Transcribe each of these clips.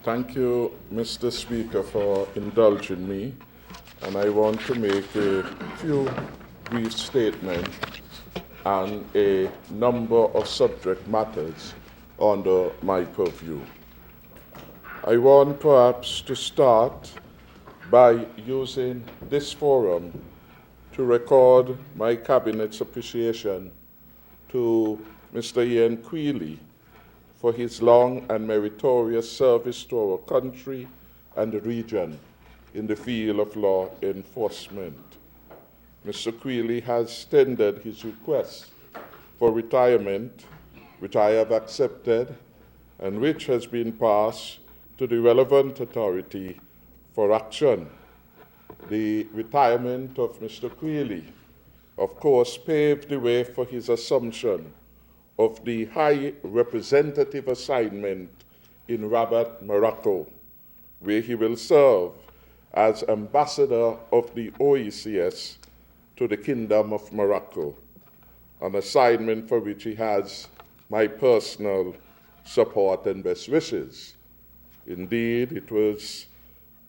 Thank you, Mr. Speaker, for indulging me. And I want to make a few brief statements and a number of subject matters under my purview. I want perhaps to start by using this forum to record my Cabinet's appreciation to Mr. Ian Quealy for his long and meritorious service to our country and the region in the field of law enforcement. Mr. Quealy has tendered his request for retirement, which I have accepted, and which has been passed to the relevant authority for action. The retirement of Mr. Quealy, of course, paved the way for his assumption of the high representative assignment in Rabat, Morocco, where he will serve as ambassador of the OECS to the Kingdom of Morocco, an assignment for which he has my personal support and best wishes. Indeed, it was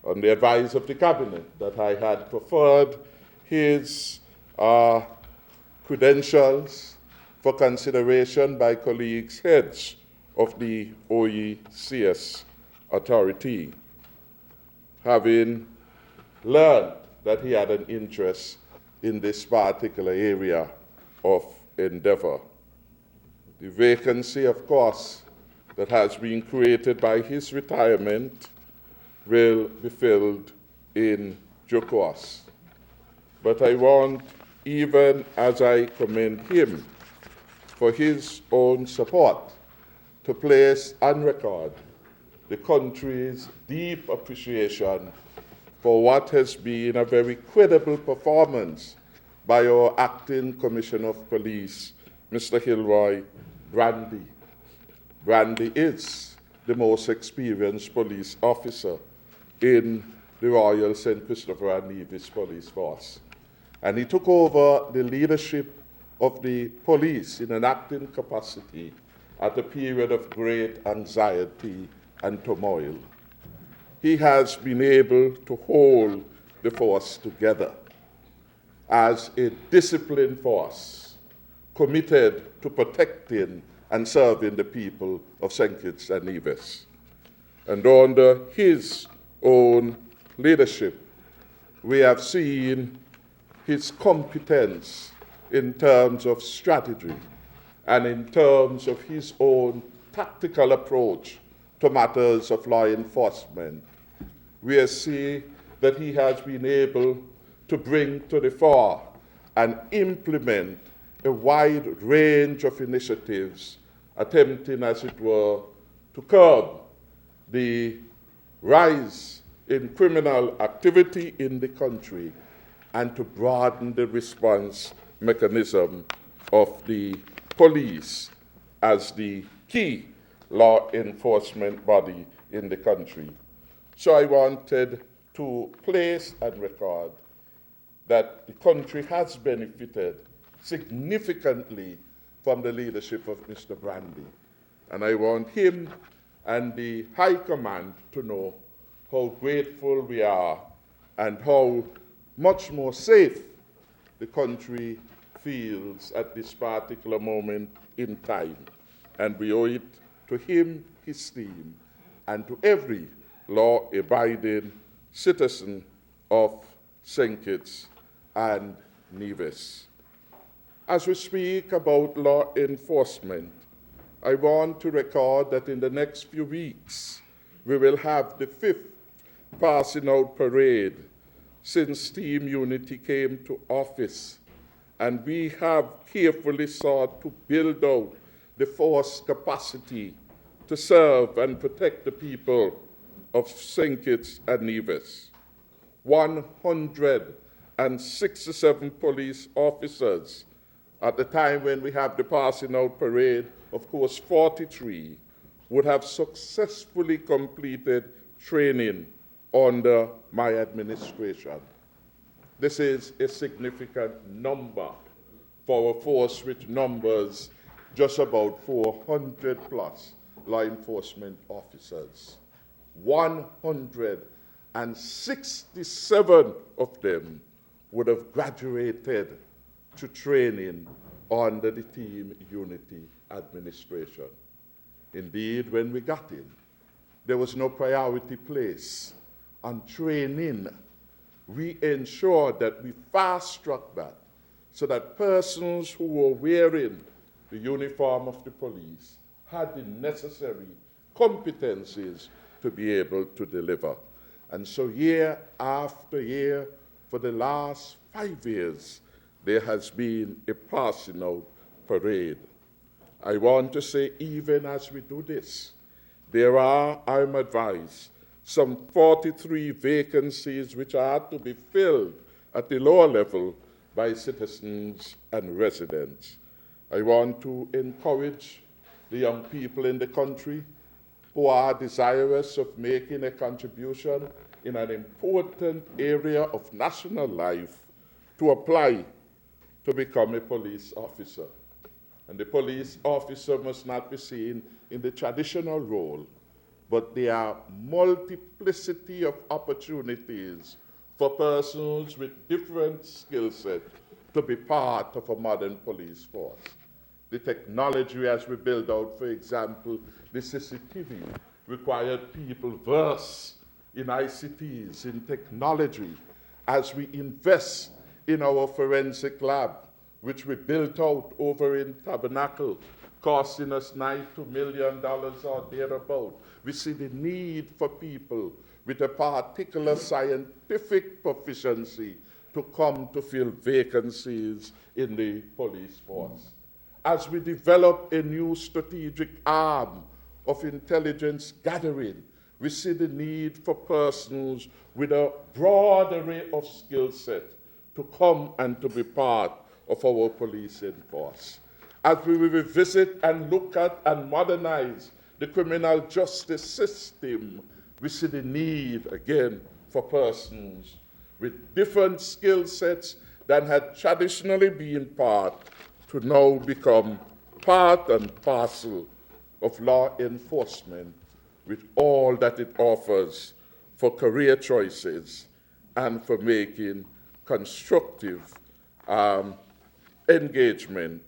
on the advice of the Cabinet that I had preferred his credentials for consideration by colleagues heads of the OECS authority, having learned that he had an interest in this particular area of endeavor. The vacancy, of course, that has been created by his retirement will be filled in due course. But I want, even as I commend him for his own support, to place on record the country's deep appreciation for what has been a very credible performance by our Acting Commissioner of Police, Mr. Hilroy Brandy. Brandy is the most experienced police officer in the Royal St. Christopher and Nevis Police Force. And he took over the leadership of the police in an acting capacity at a period of great anxiety and turmoil. He has been able to hold the force together as a disciplined force committed to protecting and serving the people of St. Kitts and Nevis. And under his own leadership, we have seen his competence in terms of strategy and in terms of his own tactical approach to matters of law enforcement. We see that he has been able to bring to the fore and implement a wide range of initiatives, attempting, as it were, to curb the rise in criminal activity in the country and to broaden the response mechanism of the police as the key law enforcement body in the country. So I wanted to place and record that the country has benefited significantly from the leadership of Mr. Brandy. And I want him and the High Command to know how grateful we are and how much more safe the country feels at this particular moment in time. And we owe it to him, his team, and to every law-abiding citizen of St. Kitts and Nevis. As we speak about law enforcement, I want to record that in the next few weeks, we will have the 5th passing out parade since Team Unity came to office, and we have carefully sought to build out the force capacity to serve and protect the people of St. Kitts and Nevis. 167 police officers. At the time when we have the passing out parade, of course, 43 would have successfully completed training under my administration. This is a significant number for a force which numbers just about 400 plus law enforcement officers. 167 of them would have graduated to training under the Team Unity administration. Indeed, when we got in, there was no priority placed on training. We ensured that we fast-tracked that so that persons who were wearing the uniform of the police had the necessary competencies to be able to deliver. And so year after year, for the last 5 years, there has been a passing out parade. I want to say, even as we do this, there are, I'm advised, some 43 vacancies which are to be filled at the lower level by citizens and residents. I want to encourage the young people in the country who are desirous of making a contribution in an important area of national life to apply to become a police officer. And the police officer must not be seen in the traditional role, but there are multiplicity of opportunities for persons with different skill sets to be part of a modern police force. The technology as we build out, for example, the CCTV required people versed in ICTs, in technology, as we invest in our forensic lab, which we built out over in Tabernacle, costing us $92 million or thereabout. We see the need for people with a particular scientific proficiency to come to fill vacancies in the police force. As we develop a new strategic arm of intelligence gathering, we see the need for persons with a broad array of skill sets to come and to be part of our policing force. As we revisit and look at and modernize the criminal justice system, we see the need, again, for persons with different skill sets than had traditionally been part to now become part and parcel of law enforcement with all that it offers for career choices and for making constructive engagement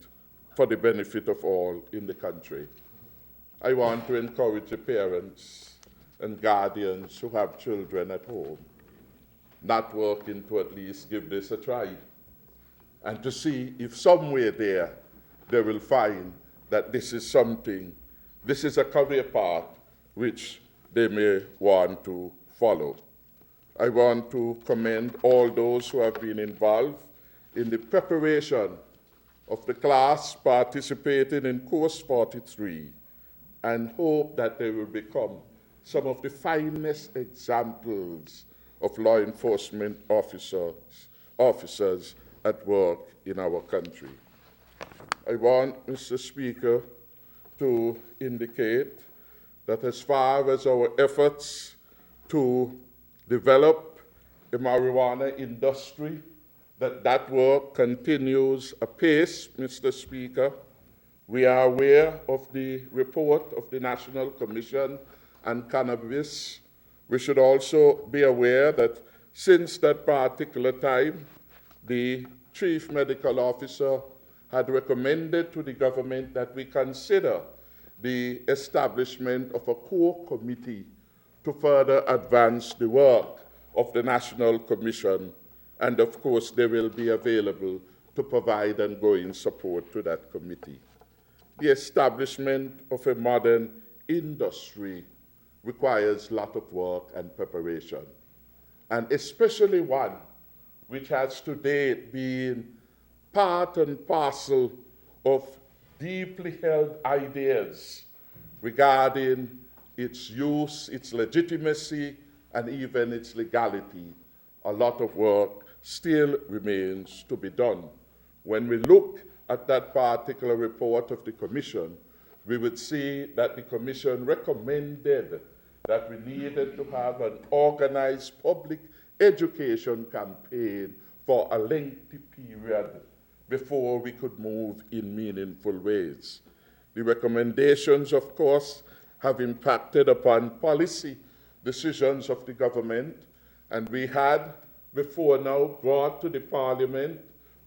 for the benefit of all in the country. I want to encourage the parents and guardians who have children at home not working to at least give this a try and to see if somewhere there they will find that this is something, this is a career path which they may want to follow. I want to commend all those who have been involved in the preparation of the class participating in Course 43 and hope that they will become some of the finest examples of law enforcement officers at work in our country. I want, Mr. Speaker, to indicate that as far as our efforts to develop a marijuana industry, that work continues apace, Mr. Speaker. We are aware of the report of the National Commission on Cannabis. We should also be aware that since that particular time, the Chief Medical Officer had recommended to the government that we consider the establishment of a core committee to further advance the work of the National Commission, and of course they will be available to provide ongoing support to that committee. The establishment of a modern industry requires a lot of work and preparation, and especially one which has to date been part and parcel of deeply held ideas regarding its use, its legitimacy, and even its legality. A lot of work still remains to be done. When we look at that particular report of the Commission, we would see that the Commission recommended that we needed to have an organized public education campaign for a lengthy period before we could move in meaningful ways. The recommendations, of course, have impacted upon policy decisions of the government, and we had before now brought to the Parliament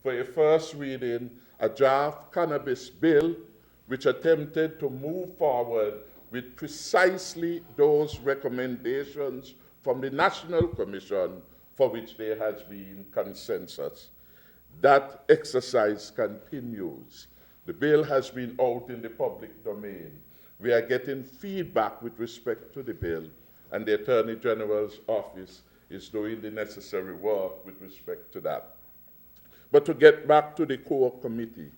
for a first reading a draft cannabis bill which attempted to move forward with precisely those recommendations from the National Commission for which there has been consensus. That exercise continues. The bill has been out in the public domain. We are getting feedback with respect to the bill, and the Attorney General's office is doing the necessary work with respect to that. But to get back to the core committee,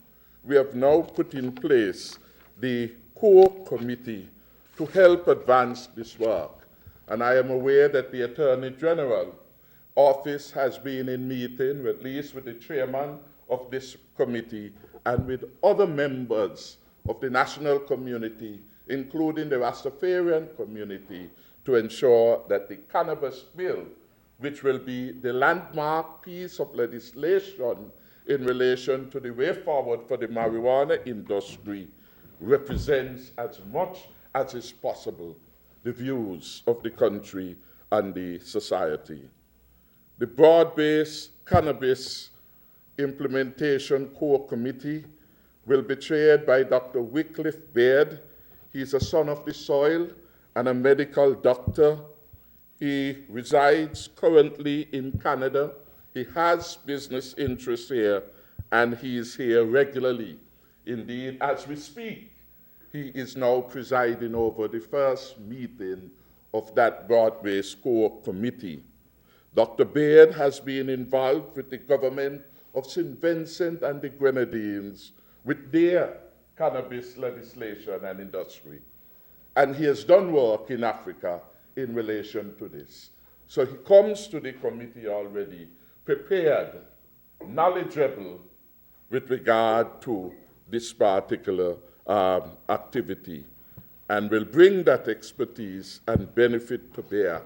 we have now put in place the core committee to help advance this work. And I am aware that the Attorney General office has been in meeting, at least with the chairman of this committee and with other members of the national community, including the Rastafarian community, to ensure that the cannabis bill, which will be the landmark piece of legislation in relation to the way forward for the marijuana industry, represents as much as is possible the views of the country and the society. The broad-based cannabis implementation core committee will be chaired by Dr. Wycliffe Baird. He's a son of the soil and a medical doctor. He resides currently in Canada. He has business interests here, and he is here regularly. Indeed, as we speak, he is now presiding over the first meeting of that broad-based core committee. Dr. Baird has been involved with the government of St. Vincent and the Grenadines with their cannabis legislation and industry. And he has done work in Africa in relation to this. So he comes to the committee already prepared, knowledgeable with regard to this particular activity, and will bring that expertise and benefit to bear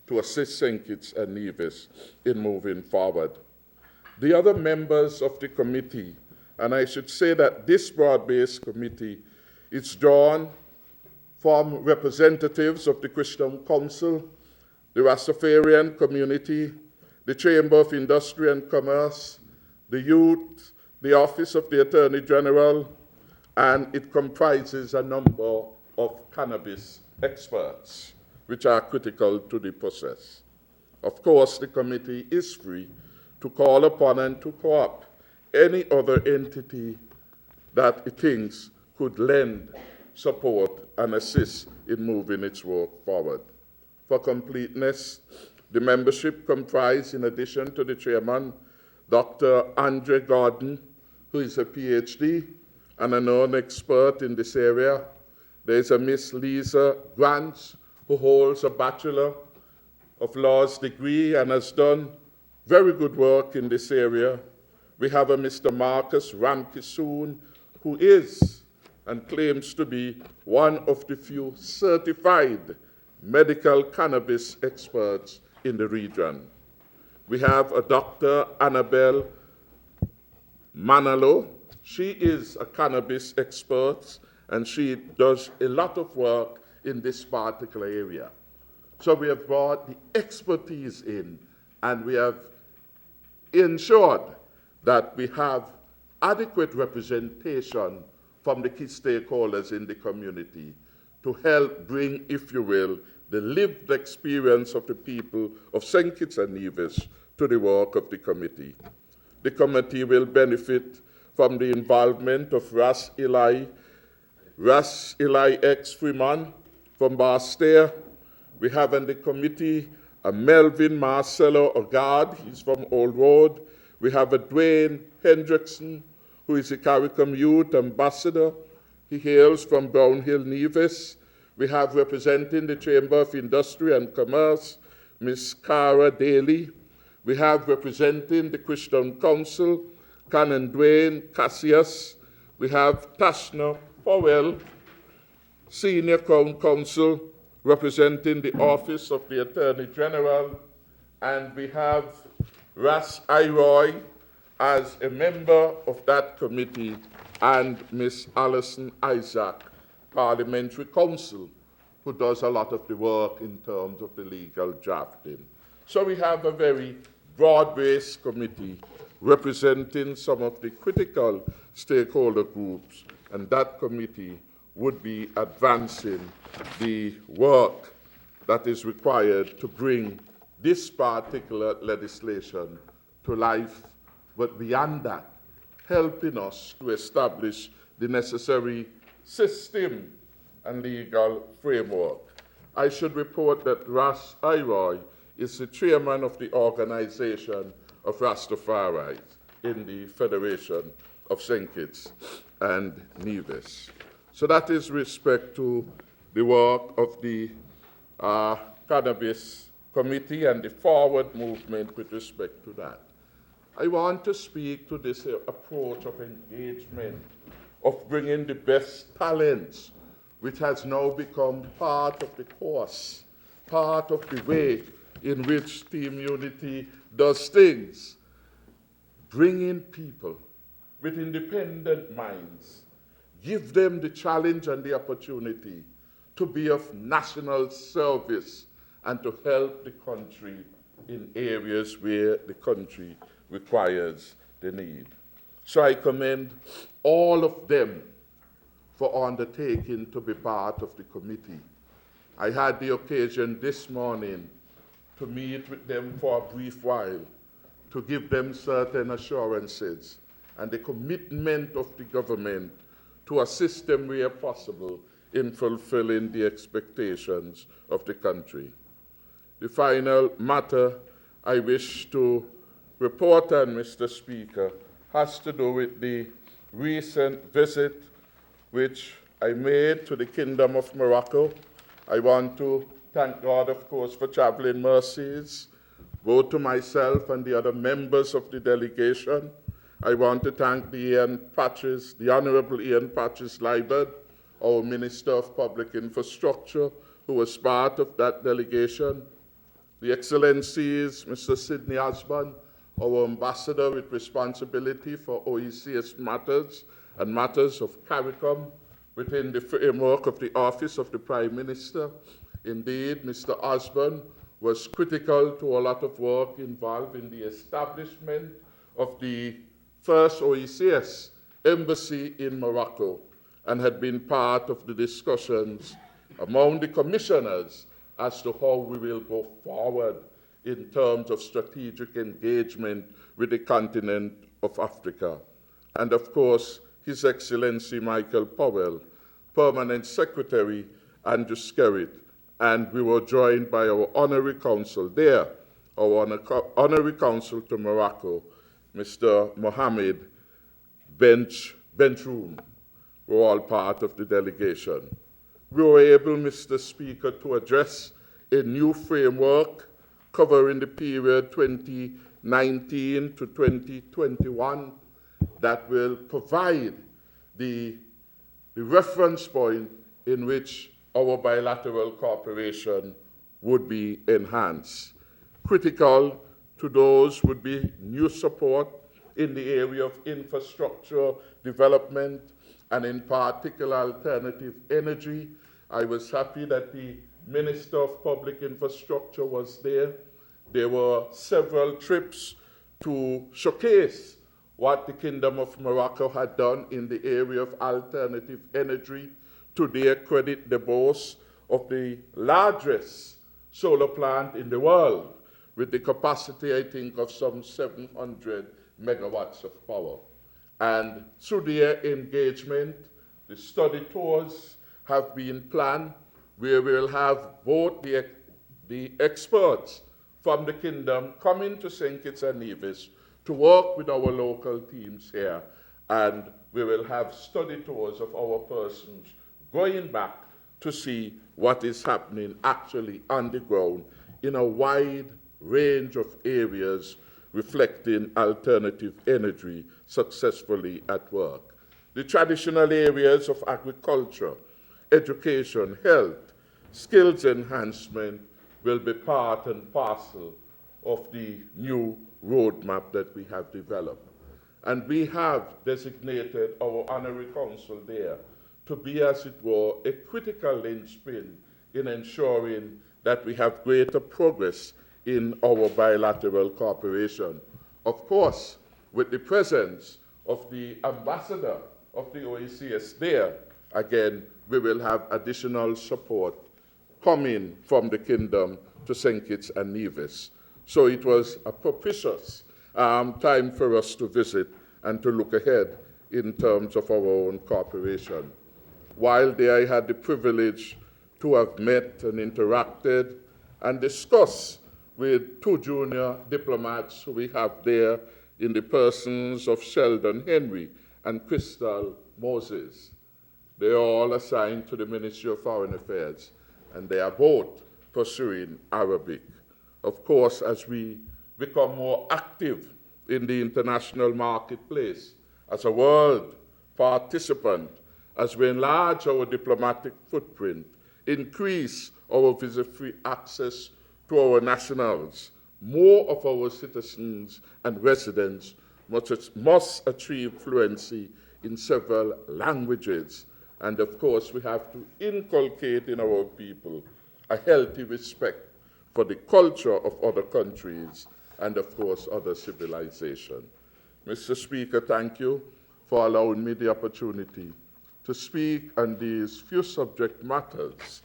to assist St. Kitts and Nevis in moving forward. The other members of the committee, and I should say that this broad-based committee is drawn from representatives of the Christian Council, the Rastafarian community, the Chamber of Industry and Commerce, the youth, the Office of the Attorney General, and it comprises a number of cannabis experts, which are critical to the process. Of course, the committee is free to call upon and to co-opt any other entity that it thinks could lend support and assist in moving its work forward. For completeness, the membership comprise, in addition to the chairman, Dr. Andre Gordon, who is a PhD and a known expert in this area. There is a Miss Lisa Grants, who holds a Bachelor of Laws degree and has done very good work in this area. We have a Mr. Marcus Ramkisoon, who is and claims to be one of the few certified medical cannabis experts in the region. We have a Dr. Annabelle Manalo. She is a cannabis expert, and she does a lot of work in this particular area. So we have brought the expertise in, and we have ensured that we have adequate representation from the key stakeholders in the community to help bring, if you will, the lived experience of the people of St. Kitts and Nevis to the work of the committee. The committee will benefit from the involvement of Ras Eli X. Freeman from Basseterre. We have in the committee a Melvin Marcelo Ogard, he's from Old Road. We have a Dwayne Hendrickson, who is a CARICOM Youth Ambassador. He hails from Brown Hill, Nevis. We have representing the Chamber of Industry and Commerce, Ms. Cara Daly. We have representing the Christian Council, Canon Dwayne Cassius. We have Tashna Powell, Senior Crown Counsel, representing the Office of the Attorney General. And we have Ras Iroy as a member of that committee, and Ms. Alison Isaac, Parliamentary Counsel who does a lot of the work in terms of the legal drafting. So we have a very broad-based committee representing some of the critical stakeholder groups, and that committee would be advancing the work that is required to bring this particular legislation to life, but beyond that, helping us to establish the necessary system and legal framework. I should report that Ras Iroy is the chairman of the Organization of Rastafari in the Federation of St. Kitts and Nevis. So that is respect to the work of the Cannabis Committee and the forward movement with respect to that. I want to speak to this approach of engagement, of bringing the best talents, which has now become part of the course, part of the way in which Team Unity does things. Bringing people with independent minds, give them the challenge and the opportunity to be of national service and to help the country in areas where the country requires the need. So I commend all of them for undertaking to be part of the committee. I had the occasion this morning to meet with them for a brief while, to give them certain assurances and the commitment of the government to assist them where possible in fulfilling the expectations of the country. The final matter I wish to report on, Mr. Speaker, has to do with the recent visit which I made to the Kingdom of Morocco. I want to thank God, of course, for traveling mercies, both to myself and the other members of the delegation. I want to thank the Honorable Ian Patches-Liebert, our Minister of Public Infrastructure, who was part of that delegation. The Excellencies, Mr. Sidney Osborne, our Ambassador with responsibility for OECS matters and matters of CARICOM within the framework of the Office of the Prime Minister. Indeed, Mr. Osborne was critical to a lot of work involved in the establishment of the first OECS embassy in Morocco and had been part of the discussions among the commissioners as to how we will go forward in terms of strategic engagement with the continent of Africa. And of course, His Excellency Michael Powell, Permanent Secretary Andrew Skerritt, and we were joined by our Honorary Consul there, our Honorary Consul to Morocco, Mr. Mohammed Benchoun, were all part of the delegation. We were able, Mr. Speaker, to address a new framework covering the period 2019 to 2021 that will provide the reference point in which our bilateral cooperation would be enhanced. Critical to those would be new support in the area of infrastructure development and in particular alternative energy. I was happy that the Minister of Public Infrastructure was there. There were several trips to showcase what the Kingdom of Morocco had done in the area of alternative energy. To their credit, they boast of the largest solar plant in the world with the capacity, I think, of some 700 megawatts of power. And through their engagement, the study tours have been planned where we'll have both the experts from the kingdom coming to St. Kitts and Nevis to work with our local teams here, and we will have study tours of our persons going back to see what is happening actually on the ground in a wide range of areas reflecting alternative energy successfully at work. The traditional areas of agriculture, education, health, skills enhancement will be part and parcel of the new roadmap that we have developed. And we have designated our honorary consul there to be, as it were, a critical linchpin in ensuring that we have greater progress in our bilateral cooperation. Of course, with the presence of the ambassador of the OECS there, again, we will have additional support coming from the kingdom to St. Kitts and Nevis. So it was a propitious time for us to visit and to look ahead in terms of our own cooperation. While there, I had the privilege to have met and interacted and discussed with two junior diplomats who we have there in the persons of Sheldon Henry and Crystal Moses. They are all assigned to the Ministry of Foreign Affairs, and they are both pursuing Arabic. Of course, as we become more active in the international marketplace, as a world participant, as we enlarge our diplomatic footprint, increase our visa-free access to our nationals, more of our citizens and residents must achieve fluency in several languages. And of course, we have to inculcate in our people a healthy respect for the culture of other countries and, of course, other civilizations. Mr. Speaker, thank you for allowing me the opportunity to speak on these few subject matters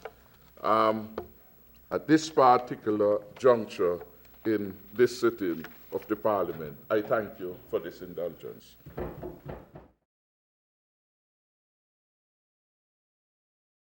at this particular juncture in this sitting of the Parliament. I thank you for this indulgence.